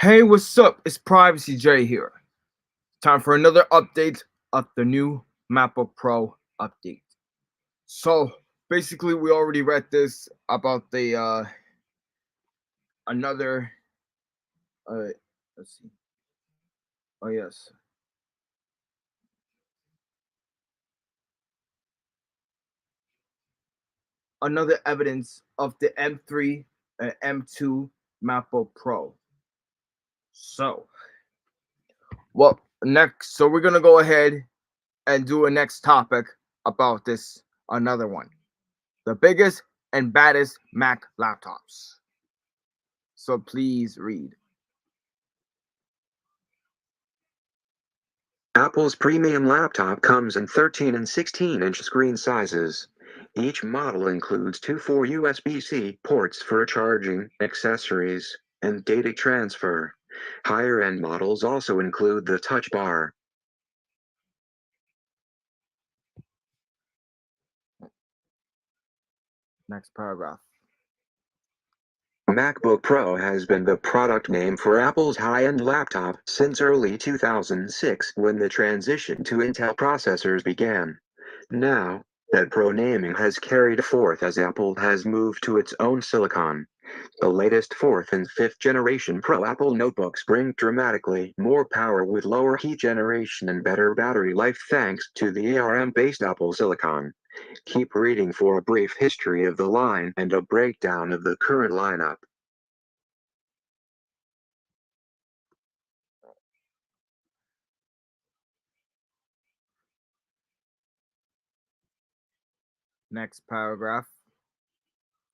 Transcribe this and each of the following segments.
Hey, what's up? It's Privacy J here. Time for another update of the new MacBook Pro update. So basically, we already read this about the another. Uh, let's see. Oh yes, another evidence of the M3 and M2 MacBook Pro. So, well, next, so we're gonna go ahead and do a next topic about this. Another one, the biggest and baddest Mac laptops. So please read. Apple's premium laptop comes in 13 and 16-inch screen sizes. Each model includes two 4 USB-C ports for charging, accessories, and data transfer. Higher-end models also include the Touch Bar. Next paragraph. MacBook Pro has been the product name for Apple's high-end laptop since early 2006 when the transition to Intel processors began. Now, that Pro naming has carried forth as Apple has moved to its own silicon. The latest 4th and 5th generation Pro Apple notebooks bring dramatically more power with lower heat generation and better battery life thanks to the ARM-based Apple silicon. Keep reading for a brief history of the line and a breakdown of the current lineup. Next paragraph.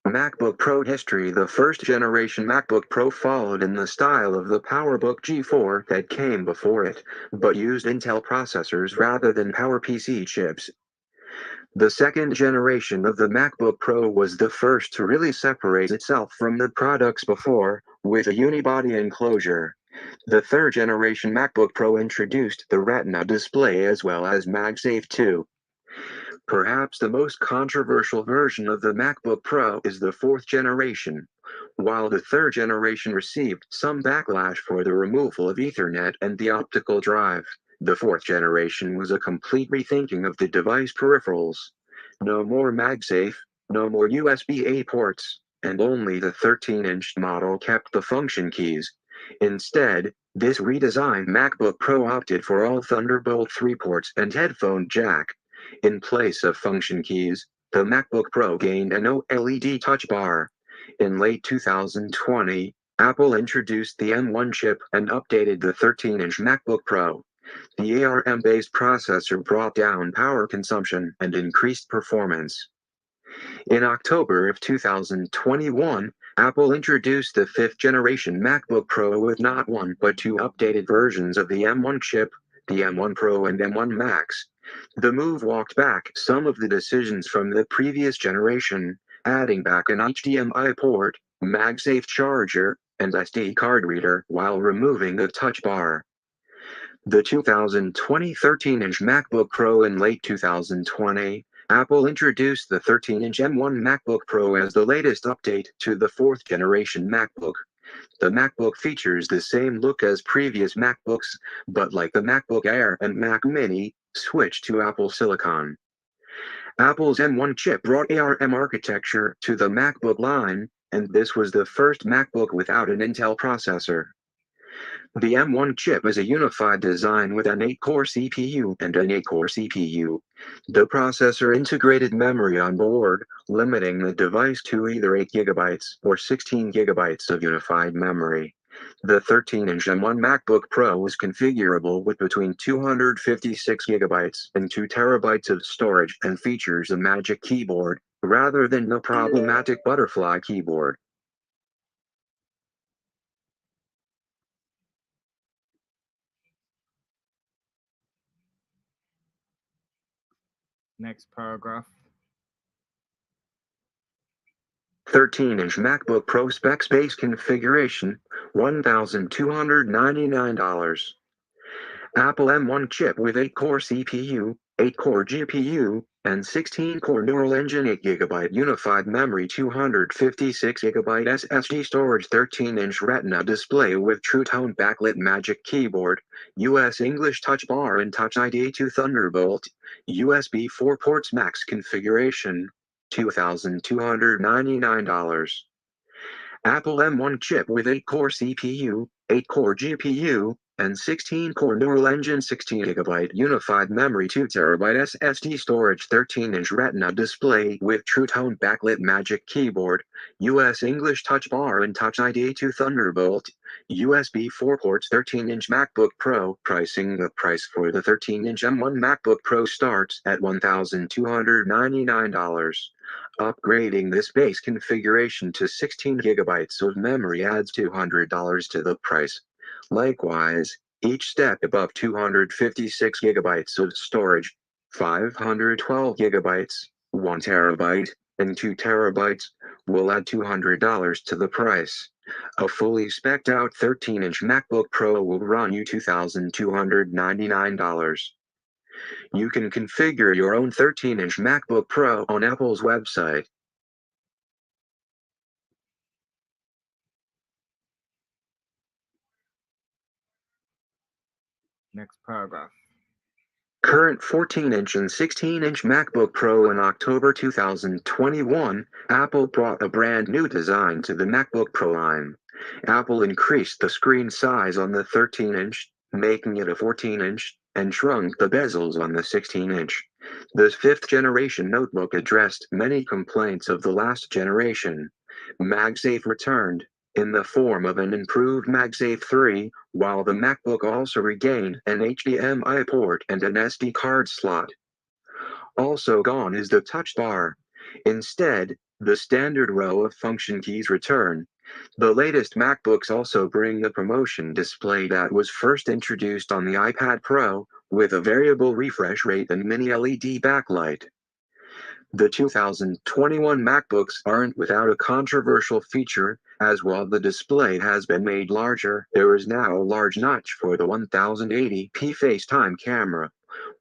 MacBook Pro history. The first generation MacBook Pro followed in the style of the PowerBook G4 that came before it, but used Intel processors rather than PowerPC chips. The second generation of the MacBook Pro was the first to really separate itself from the products before, with a unibody enclosure. The third generation MacBook Pro introduced the Retina display as well as MagSafe 2. Perhaps the most controversial version of the MacBook Pro is the fourth generation. While the third generation received some backlash for the removal of Ethernet and the optical drive, the fourth generation was a complete rethinking of the device peripherals. No more MagSafe, no more USB-A ports, and only the 13-inch model kept the function keys. Instead, this redesigned MacBook Pro opted for all Thunderbolt 3 ports and headphone jack. In place of function keys, the MacBook Pro gained an OLED touch bar. In late 2020, Apple introduced the M1 chip and updated the 13-inch MacBook Pro. The ARM-based processor brought down power consumption and increased performance. In October of 2021, Apple introduced the fifth generation MacBook Pro with not one but two updated versions of the M1 chip, the M1 Pro and M1 Max. The move walked back some of the decisions from the previous generation, adding back an HDMI port, MagSafe charger, and SD card reader while removing the touch bar. The 2020 13-inch MacBook Pro. In late 2020, Apple introduced the 13-inch M1 MacBook Pro as the latest update to the fourth generation MacBook. The MacBook features the same look as previous MacBooks, but like the MacBook Air and Mac Mini, switched to Apple Silicon. Apple's M1 chip brought ARM architecture to the MacBook line, and this was the first MacBook without an Intel processor. The M1 chip is a unified design with an 8-core CPU and an 8-core CPU. The processor integrated memory on board, limiting the device to either 8 GB or 16 GB of unified memory. The 13-inch M1 MacBook Pro is configurable with between 256 GB and 2 TB of storage and features a Magic Keyboard, rather than the problematic Butterfly keyboard. Next paragraph. 13-inch MacBook Pro specs base configuration, $1,299. Apple M1 chip with 8-core CPU, 8-core GPU, and 16-core neural engine, 8 GB unified memory, 256 GB SSD storage, 13-inch Retina display with True Tone backlit Magic Keyboard, US English Touch Bar and Touch ID to Thunderbolt, USB 4 ports, max configuration, $2,299. Apple M1 chip with 8-core CPU, 8-core GPU, and 16-core neural engine, 16 GB unified memory, 2 TB SSD storage, 13-inch Retina display with True Tone backlit Magic Keyboard, US English Touch Bar and Touch ID to Thunderbolt, USB 4 ports, 13-inch MacBook Pro. Pricing: the price for the 13-inch M1 MacBook Pro starts at $1,299. Upgrading this base configuration to 16 GB of memory adds $200 to the price. Likewise, each step above 256 GB of storage, 512 GB, 1 TB, and 2 TB will add $200 to the price. A fully spec'd out 13-inch MacBook Pro will run you $2,299. You can configure your own 13-inch MacBook Pro on Apple's website. Next paragraph. Current 14-inch and 16-inch MacBook Pro. In October 2021, Apple brought a brand new design to the MacBook Pro line. Apple increased the screen size on the 13-inch, making it a 14-inch, and shrunk the bezels on the 16-inch. The fifth-generation notebook addressed many complaints of the last generation. MagSafe returned, in the form of an improved MagSafe 3, while the MacBook also regained an HDMI port and an SD card slot. Also gone is the touch bar. Instead, the standard row of function keys return. The latest MacBooks also bring the promotion display that was first introduced on the iPad Pro, with a variable refresh rate and mini LED backlight. The 2021 MacBooks aren't without a controversial feature, as while the display has been made larger, there is now a large notch for the 1080p FaceTime camera.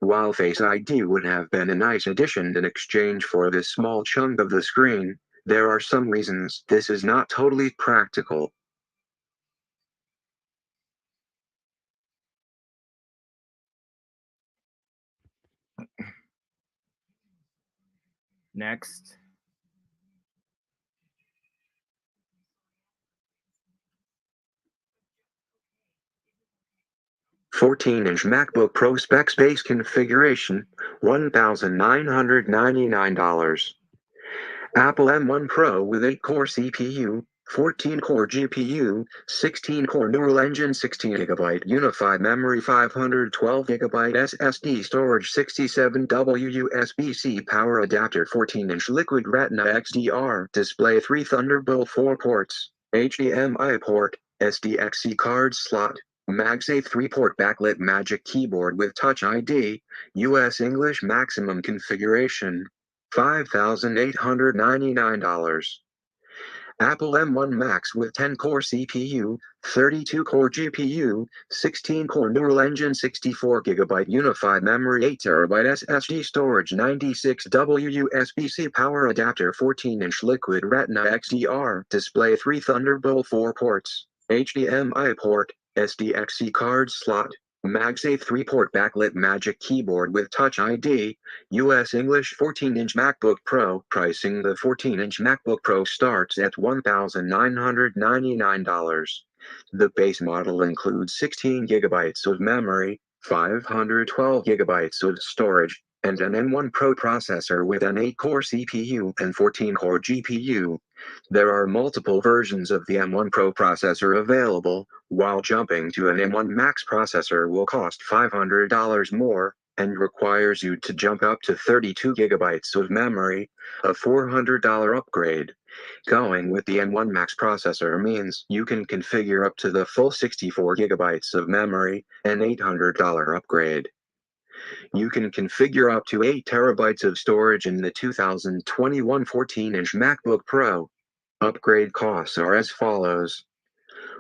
While Face ID would have been a nice addition in exchange for this small chunk of the screen, there are some reasons this is not totally practical. Next. $14-inch MacBook Pro specs, base configuration, $1,999. Apple M1 Pro with 8-core CPU, 14-core GPU, 16-core neural engine, 16 GB unified memory, 512 GB SSD storage, 67W USB-C power adapter, 14-inch liquid Retina XDR display, 3 Thunderbolt 4 ports, HDMI port, SDXC card slot, MagSafe 3-port backlit Magic Keyboard with Touch ID, US English maximum configuration, $5,899. Apple M1 Max with 10-core CPU, 32-core GPU, 16-core neural engine, 64 GB unified memory, 8 TB SSD storage, 96W USB-C power adapter, 14-inch liquid Retina XDR display, 3 Thunderbolt 4 ports, HDMI port, SDXC card slot, MagSafe 3-port backlit Magic Keyboard with Touch ID, US English 14-inch MacBook Pro. Pricing: the 14-inch MacBook Pro starts at $1,999. The base model includes 16 GB of memory, 512 GB of storage, and an M1 Pro processor with an 8-core CPU and 14-core GPU. There are multiple versions of the M1 Pro processor available, while jumping to an M1 Max processor will cost $500 more, and requires you to jump up to 32 GB of memory, a $400 upgrade. Going with the M1 Max processor means you can configure up to the full 64 GB of memory, an $800 upgrade. You can configure up to 8 TB of storage in the 2021 14-inch MacBook Pro. Upgrade costs are as follows: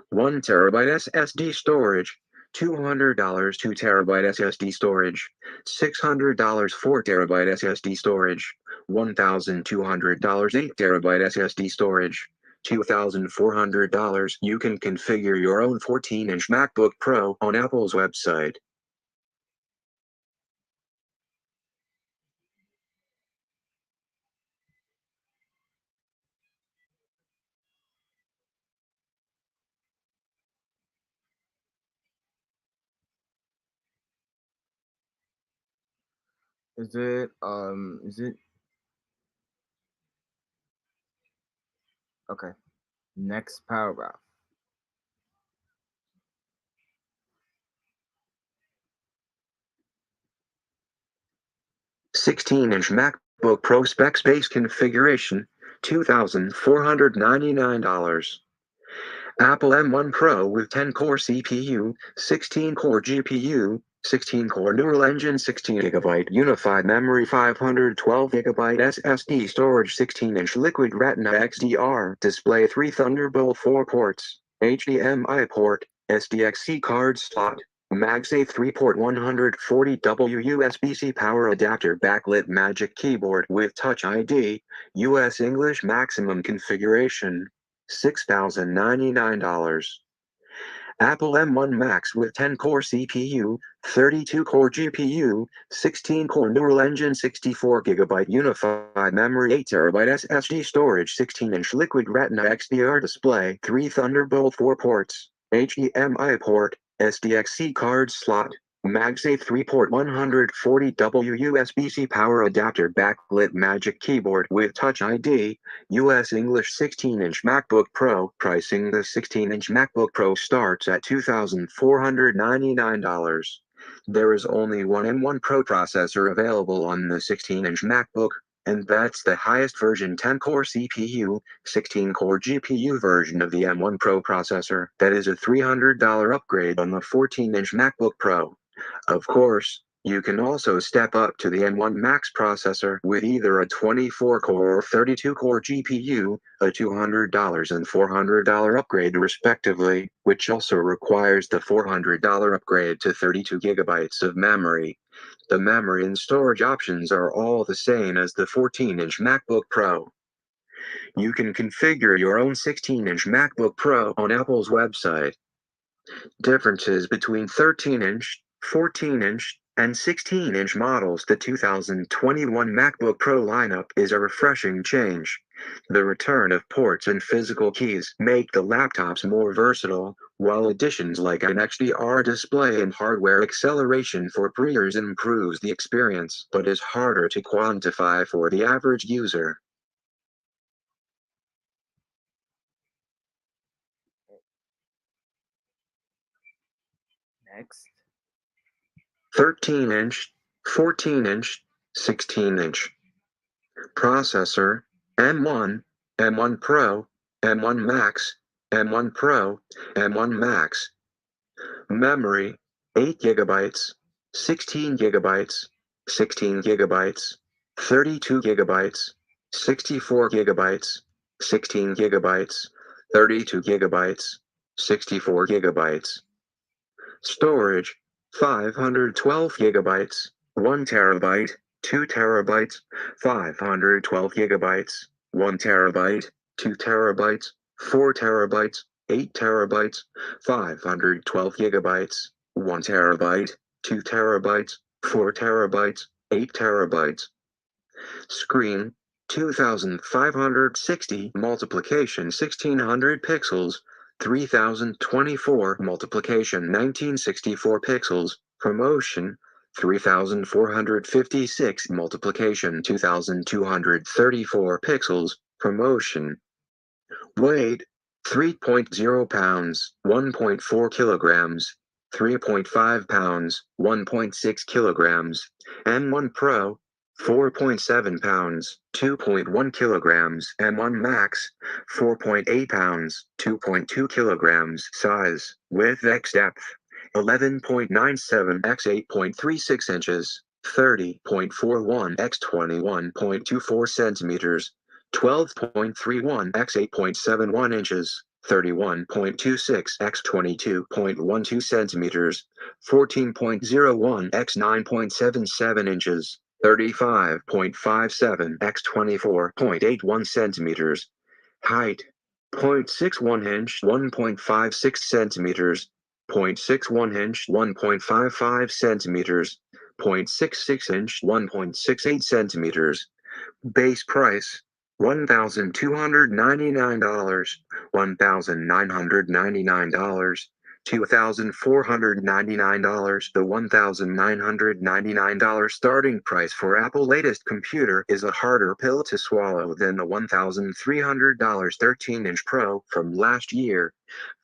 1 TB SSD storage, $200 2 TB SSD storage, $600 4 TB SSD storage, $1,200 8 TB SSD storage, $2,400. You can configure your own 14-inch MacBook Pro on Apple's website. Is it okay? Next paragraph. $16-inch MacBook Pro specs-based configuration, $2,499. Apple M1 Pro with 10-core CPU, 16-core GPU, 16-core neural engine, 16 GB unified memory, 512 GB SSD storage, 16-inch liquid retina XDR display, 3 Thunderbolt 4 ports, HDMI port, SDXC card slot, MagSafe 3-port 140W USB-C power adapter, backlit Magic Keyboard with Touch ID, US English maximum configuration, $6,099. Apple M1 Max with 10-core CPU, 32-core GPU, 16-core neural engine, 64 GB unified memory, 8 TB SSD storage, 16-inch liquid retina XDR display, 3 Thunderbolt 4 ports, HDMI port, SDXC card slot, MagSafe 3-port 140W USB-C power adapter, backlit Magic Keyboard with Touch ID, US English. 16-inch MacBook Pro pricing. The 16-inch MacBook Pro starts at $2,499. There is only one M1 Pro processor available on the 16-inch MacBook, and that's the highest version 10-core CPU, 16-core GPU version of the M1 Pro processor. That is a $300 upgrade on the 14-inch MacBook Pro. Of course, you can also step up to the M1 Max processor with either a 24-core or 32-core GPU, a $200 and $400 upgrade respectively, which also requires the $400 upgrade to 32 GB of memory. The memory and storage options are all the same as the 14-inch MacBook Pro. You can configure your own 16-inch MacBook Pro on Apple's website. Differences between 13-inch, 14-inch, and 16-inch models. The 2021 MacBook Pro lineup is a refreshing change. The return of ports and physical keys make the laptops more versatile, while additions like an XDR display and hardware acceleration for pre-orders improves the experience, but is harder to quantify for the average user. Next. 13-inch, 14-inch, 16-inch. Processor, M1, M1 Pro, M1 Max, M1 Pro, M1 Max. Memory, 8 GB, 16 GB, 16 GB, 32 GB, 64 GB, 16 GB, 32 GB, 64 GB. Storage, 512 GB, 1 TB, 2 TB, 512 GB, 1 TB, 2 TB, 4 TB, 8 TB, 512 GB, 1 TB, 2 TB, 4 TB, 8 TB. Screen, 2560 multiplication 1600 pixels, 3024 multiplication 1964 pixels. Promotion, 3456 multiplication 2234 pixels. Promotion. Weight, 3.0 pounds, 1.4 kilograms, 3.5 pounds, 1.6 kilograms. M1 Pro, 4.7 pounds, 2.1 kilograms. M1 Max, 4.8 pounds, 2.2 kilograms. Size, width x depth, 11.97 x 8.36 inches, 30.41 x 21.24 centimeters, 12.31 x 8.71 inches. 31.26 x 22.12 centimeters, 14.01 x 9.77 inches, 35.57 x 24.81 centimeters. Height 0.61 inch 1.56 centimeters, 0.61 inch 1.55 centimeters, 0.66 inch 1.68 centimeters. Base price $1,299, $1,999, $2,499. The $1,999 starting price for Apple's latest computer is a harder pill to swallow than the $1,300 13-inch Pro from last year.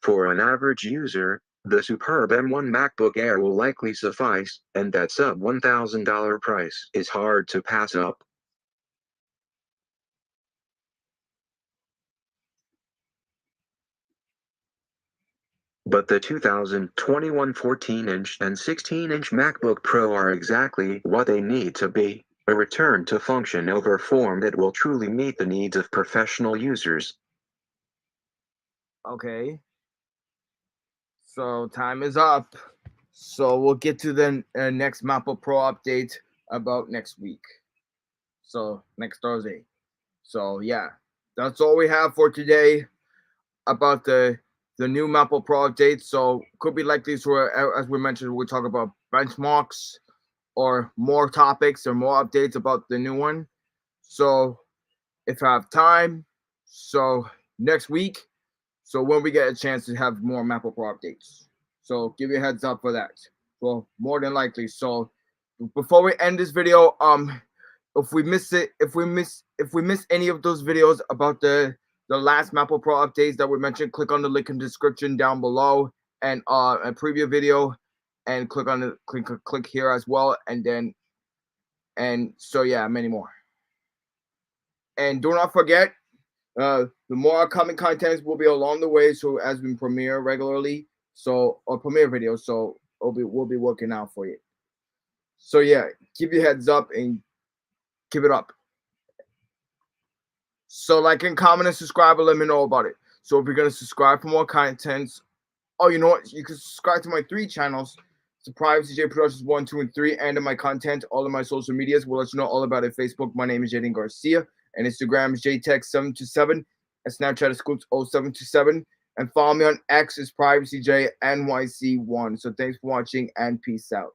For an average user, the superb M1 MacBook Air will likely suffice, and that sub $1,000 price is hard to pass up. But the 2021 14-inch and 16-inch MacBook Pro are exactly what they need to be, a return to function over form that will truly meet the needs of professional users. Okay. So time is up. So we'll get to the next MacBook Pro update about next week. So next Thursday. So yeah, that's all we have for today about the new MacBook Pro update. So could be likely to, as we mentioned, we'll talk about benchmarks or more topics or more updates about the new one. So if I have time, so next week, so when we get a chance to have more MacBook Pro updates. So give you a heads up for that. Well, more than likely. So before we end this video, if we miss any of those videos about the last MacBook Pro updates that we mentioned, click on the link in the description down below and a preview video, and click on the click here as well, and so yeah, many more. And do not forget, the more upcoming contents will be along the way. So as we premiere regularly, so or premiere videos, so we'll be working out for you. So yeah, keep your heads up and keep it up. So like and comment and subscribe and let me know about it. So if you're gonna subscribe for more contents, oh, you know what? You can subscribe to my 3 channels. It's Privacy J Productions 1, 2, and 3, and in my content, all of my social medias will let you know all about it. Facebook, my name is Jaden Garcia, and Instagram is JTech727, and Snapchat is Scoops0727, and follow me on X is PrivacyJNYC1. So thanks for watching and peace out.